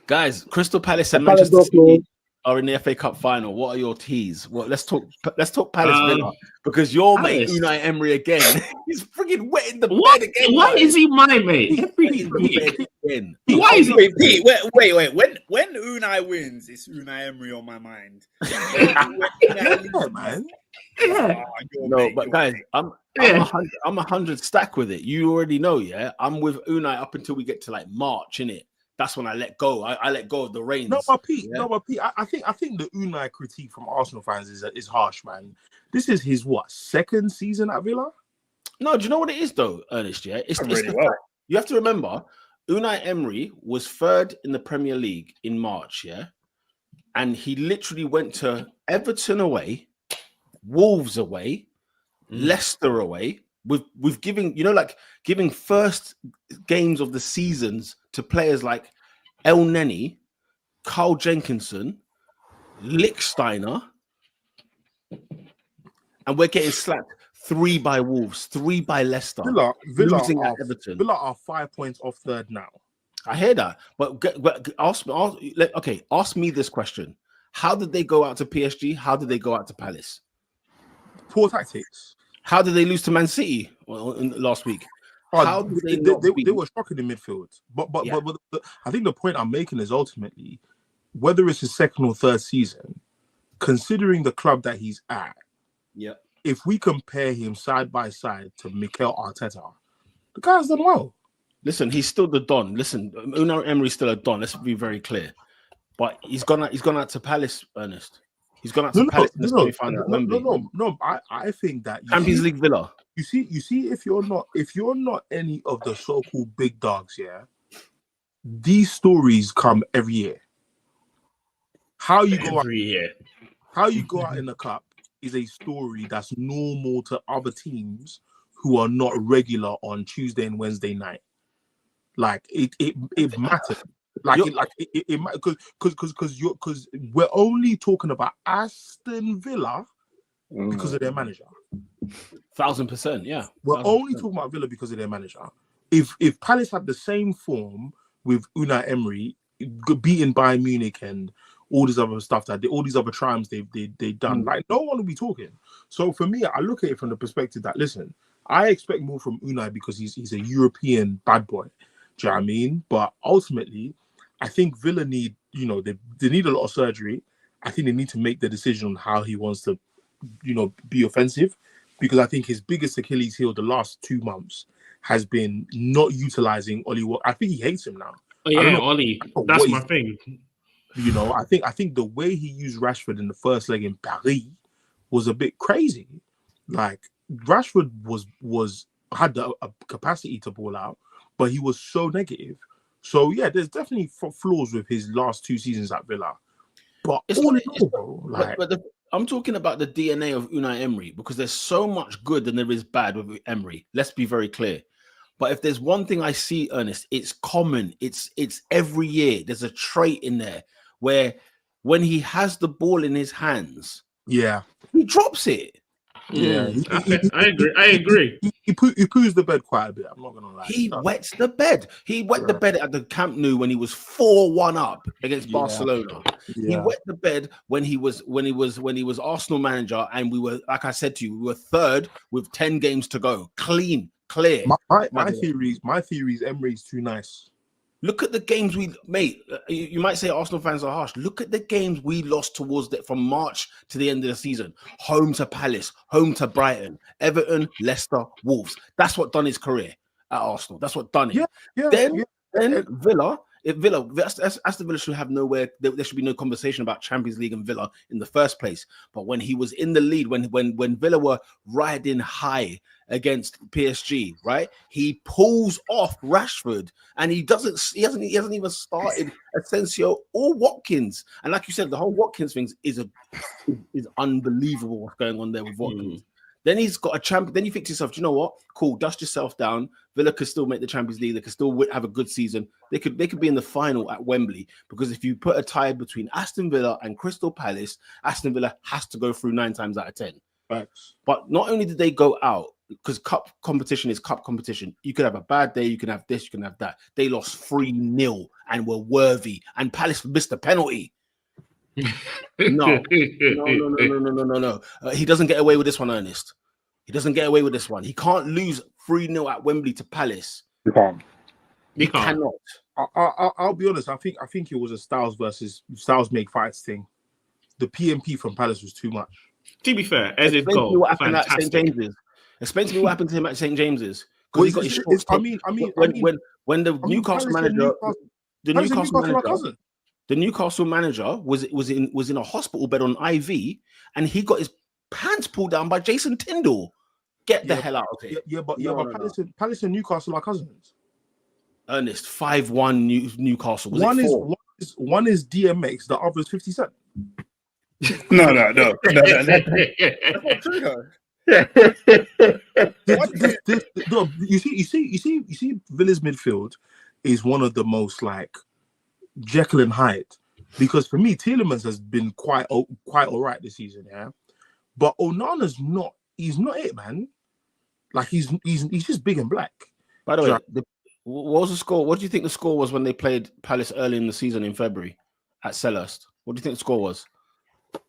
Guys, Crystal Palace and A Palace Manchester clause. City are in the FA Cup final. What are your teas? Well, let's talk Palace Villa because your mate Palace. Unai Emery again. He's freaking wetting the What? bed again. Why guys. is he my mate? Every Wetting the week. bed again. Why is he? Wait. When Unai wins, it's Unai Emery on my mind. Man. Yeah. No, but guys, I'm 100 stack with it. You already know, yeah. I'm with Unai up until we get to like March, innit? That's when I let go. I let go of the reins. No, but Pete. I think the Unai critique from Arsenal fans is harsh, man. This is his second season at Villa? No, do you know what it is though, Ernest? Yeah, it's really the well. fact. You have to remember, Unai Emery was third in the Premier League in March, yeah, and he literally went to Everton away, Wolves away, Leicester away. With giving, giving first games of the seasons to players like El Neni, Carl Jenkinson, Lichtsteiner, and we're getting slapped 3 by Wolves, 3 by Leicester. Losing at Everton. Villa are 5 points off third now. I hear that, but ask me this question: how did they go out to PSG? How did they go out to Palace? Poor tactics. How did they lose to Man City last week? How did they were shocking in midfield. But I think the point I'm making is ultimately, whether it's his second or third season, considering the club that he's at, if we compare him side by side to Mikel Arteta, the guy's done well. Listen, he's still the Don. Listen, Unai Emery's still a Don. Let's be very clear. But he's gone out to Palace, Ernest. He's gone out to Palace in the semi-final at Wembley. No. I think that Champions League Villa. You see, if you're not any of the so-called big dogs, these stories come every year. How you go out in the cup is a story that's normal to other teams who are not regular on Tuesday and Wednesday night. Like it matters. Because we're only talking about Aston Villa because of their manager. 1000%, yeah. We're only talking about Villa because of their manager. If Palace had the same form with Unai Emery, beaten Bayern Munich and all this other stuff all these other triumphs they've done, like no one will be talking. So for me, I look at it from the perspective that listen, I expect more from Unai because he's a European bad boy. Do you know what I mean? But ultimately, I think Villa need, they need a lot of surgery. I think they need to make the decision on how he wants to, be offensive, because I think his biggest Achilles heel the last 2 months has been not utilizing Ollie. I think he hates him now. Oh yeah, Ollie. That's my thing. I think the way he used Rashford in the first leg in Paris was a bit crazy. Like Rashford had the capacity to ball out, but he was so negative. So yeah, there's definitely flaws with his last 2 seasons at Villa. But I'm talking about the DNA of Unai Emery because there's so much good than there is bad with Emery. Let's be very clear. But if there's one thing I see, Ernest, it's common. It's every year. There's a trait in there where when he has the ball in his hands, he drops it. Yeah, I agree. He poos the bed quite a bit. I'm not gonna lie. He wets the bed. He wet the bed at the Camp Nou when he was 4-1 up against Barcelona. He wet the bed when he was Arsenal manager, and we were, like I said to you, we were third with 10 games to go. Clear. My theory is Emery's too nice. Look at the games you might say Arsenal fans are harsh. Look at the games we lost from March to the end of the season. Home to Palace, home to Brighton, Everton, Leicester, Wolves. That's what done his career at Arsenal. That's what done it. Then Villa. If Villa, Aston Villa should have nowhere. There should be no conversation about Champions League and Villa in the first place. But when he was in the lead, when Villa were riding high against PSG, right? He pulls off Rashford, and he hasn't even started Asensio or Watkins. And like you said, the whole Watkins thing is unbelievable what's going on there with Watkins. Then he's got a champion. Then you think to yourself, do you know what? Cool, dust yourself down. Villa could still make the Champions League. They could still have a good season. They could be in the final at Wembley, because if you put a tie between Aston Villa and Crystal Palace, Aston Villa has to go through 9 times out of 10. Facts. But not only did they go out because cup competition is cup competition. You could have a bad day, you can have this, you can have that. They lost 3-0 and were worthy, and Palace missed a penalty. No. He doesn't get away with this one, Ernest. He doesn't get away with this one. He can't lose 3-0 at Wembley to Palace. You can't. He cannot. I'll be honest. I think it was a Styles make fights thing. The PMP from Palace was too much. To be fair, as his Explain to me goal, what happened at fantastic. St. James's. Explain to me what happened to him at St. James's. Well, He got his shorts taken. When the Newcastle manager, the Newcastle manager was in a hospital bed on IV, and he got his pants pulled down by Jason Tindall. Get the hell out of here. But Palace and Newcastle are cousins. Ernest, 5-1 Newcastle. One is DMX, the other is 50 Cent. No. That's not true, though. You see, Villa's midfield is one of the most like Jekyll and Hyde, because for me, Tielemans has been quite all right this season, yeah. But Onana's not. He's not it, man. Like he's just big and black. By the way, what was the score? What do you think the score was when they played Palace early in the season in February at Selhurst? What do you think the score was?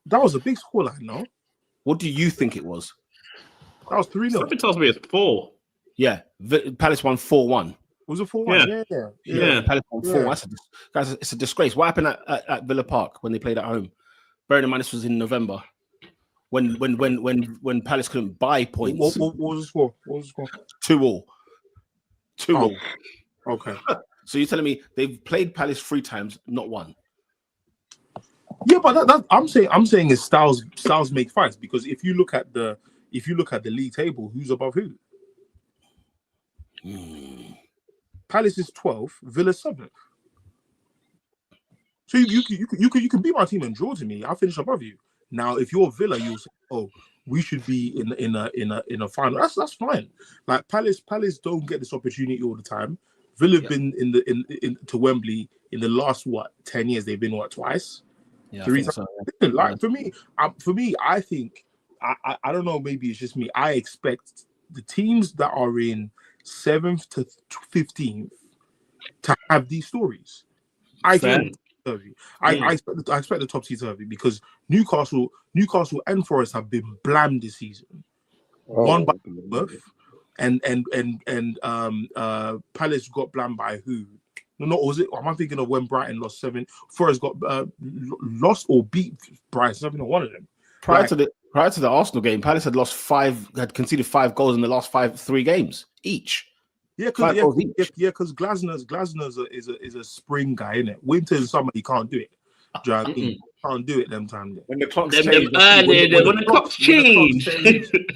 That was a big scoreline, no? What do you think it was? That was 3-0. Something tells me it's 4. Yeah, Palace won 4-1. Was it 4-1? Yeah. Palace won 4-1. Guys, it's a disgrace. What happened at Villa Park when they played at home? Bearing in mind this was in November, when Palace couldn't buy points. What was the score? 2-2. Okay. So you're telling me they've played Palace 3 times, not 1? Yeah, but that I'm saying is Styles make fights, because if you look at the league table, who's above who? Palace is 12th, Villa 7th. So you can beat my team and draw to me. I'll finish above you. Now, if you're Villa, you'll say, "Oh, we should be in a final." That's fine. Like Palace don't get this opportunity all the time. Villa have been to Wembley in the last 10 years. They've been twice. Yeah, 3 times. so. Like for me, I think I don't know. Maybe it's just me. I expect the teams that are in 7th to 15th to have these stories. I expect the top topsy-turvy, because Newcastle and Forest have been blammed this season. One by Bournemouth, and Palace got blammed by who? No, was it? Am I thinking of when Brighton lost 7? Forest got lost or beat Brighton 7 or one of them. Prior to the Arsenal game, Palace had conceded 5 goals in the last 3 games each. Yeah, because Glasner's is a spring guy, isn't it? Winter and summer, he can't do it. Do you know what I mean? Can't do it them times. When the clocks When change, the clocks change.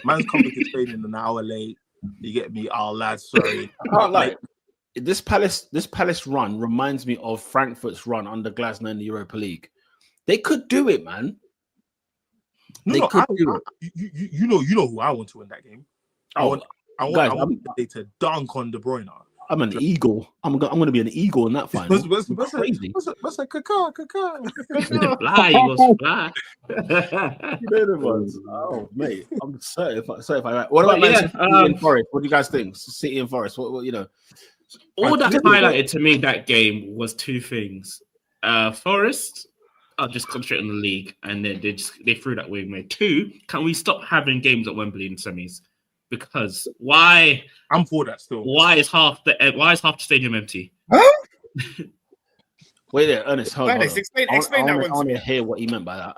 Man's coming to training an hour late. You get me? Oh, lads, sorry. I can't lie. This Palace run reminds me of Frankfurt's run under Glasner in the Europa League. They could do it, man. You know who I want to win that game. I want to dunk on De Bruyne. I'm an eagle. I'm going to be an eagle in that final. What's a caca? Fly, you must fly. Oh, mate, I'm certified. Right. What about City and Forest? What do you guys think? City and Forest. What you know? All that highlighted to me that game was 2 things. Forest, I'll just concentrate on the league, and then they threw that away. 2, can we stop having games at Wembley in semis? Because why? I'm for that still. Why is half the stadium empty? Huh? Wait there, Ernest. Hold on. Explain that one. I want to hear what he meant by that.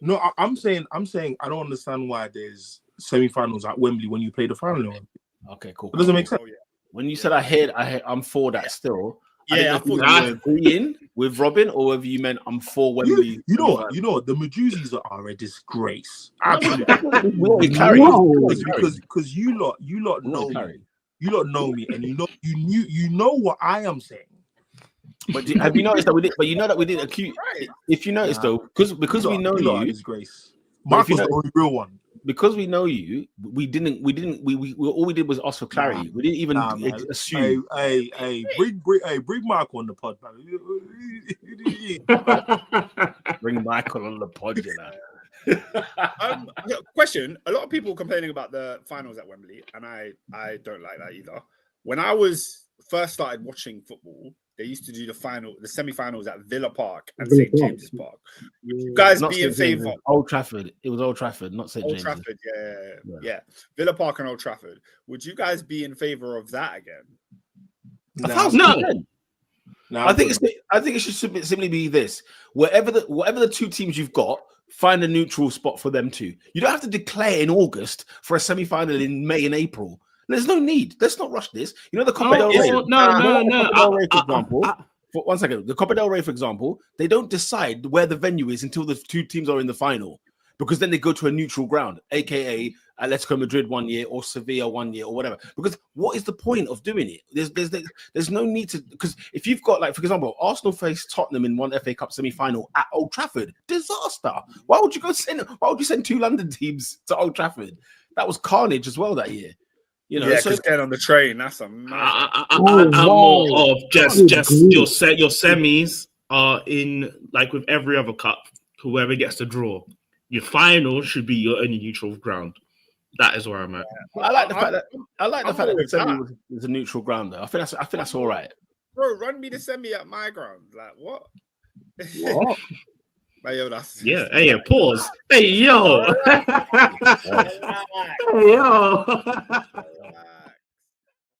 No, I'm saying I don't understand why there's semi-finals at Wembley when you play the final. Okay, cool. It doesn't make sense. Oh, yeah. When you said I'm for that still. Yeah, I thought you were agreeing with Robin, or whether you meant I'm for Wembley. You know what? The Majuzis are a disgrace. Absolutely. Because you lot know me. You lot know me, and you know what I am saying. But have you noticed that we did? But you know that we did acute. Right. If you noticed though, because we know you, disgrace. Mark was the only real one. Because we know you, we all we did was ask for clarity. We didn't even assume. Hey, bring Michael on the pod, man. Bring Michael on the pod, you know. Question: a lot of people complaining about the finals at Wembley, and I don't like that either. When I was first started watching football, they used to do the semi-finals at Villa Park and Villa St Park. James's Park. Would you guys Not be in St. James's, favour? Old Trafford. It was Old Trafford, not St. Old James's. Trafford, yeah. Villa Park and Old Trafford. Would you guys be in favour of that again? 1,000%. No, I think it should simply be this: whatever the two teams you've got, find a neutral spot for them too. You don't have to declare in August for a semi-final in May and April. There's no need. Let's not rush this. You know the Copa del Rey. No. Copa del Rey, for example. For 1 second, the Copa del Rey, for example, they don't decide where the venue is until the two teams are in the final, because then they go to a neutral ground, aka Atletico Madrid 1 year or Sevilla 1 year or whatever. Because what is the point of doing it? There's no need to, because if you've got, like, for example, Arsenal faced Tottenham in one FA Cup semi-final at Old Trafford, disaster. Why would you send two London teams to Old Trafford? That was carnage as well that year. You know, yeah, so because getting on the train, that's a I'm more of just your semis are in, like with every other cup, whoever gets the draw. Your final should be your only neutral ground. That is where I'm at. I like the fact that the semi was a neutral ground though. I think that's all right. Bro, run me the semi at my ground. Like what? What? Like, yo, that's Hey, pause. Hey, yo. Hey, yo.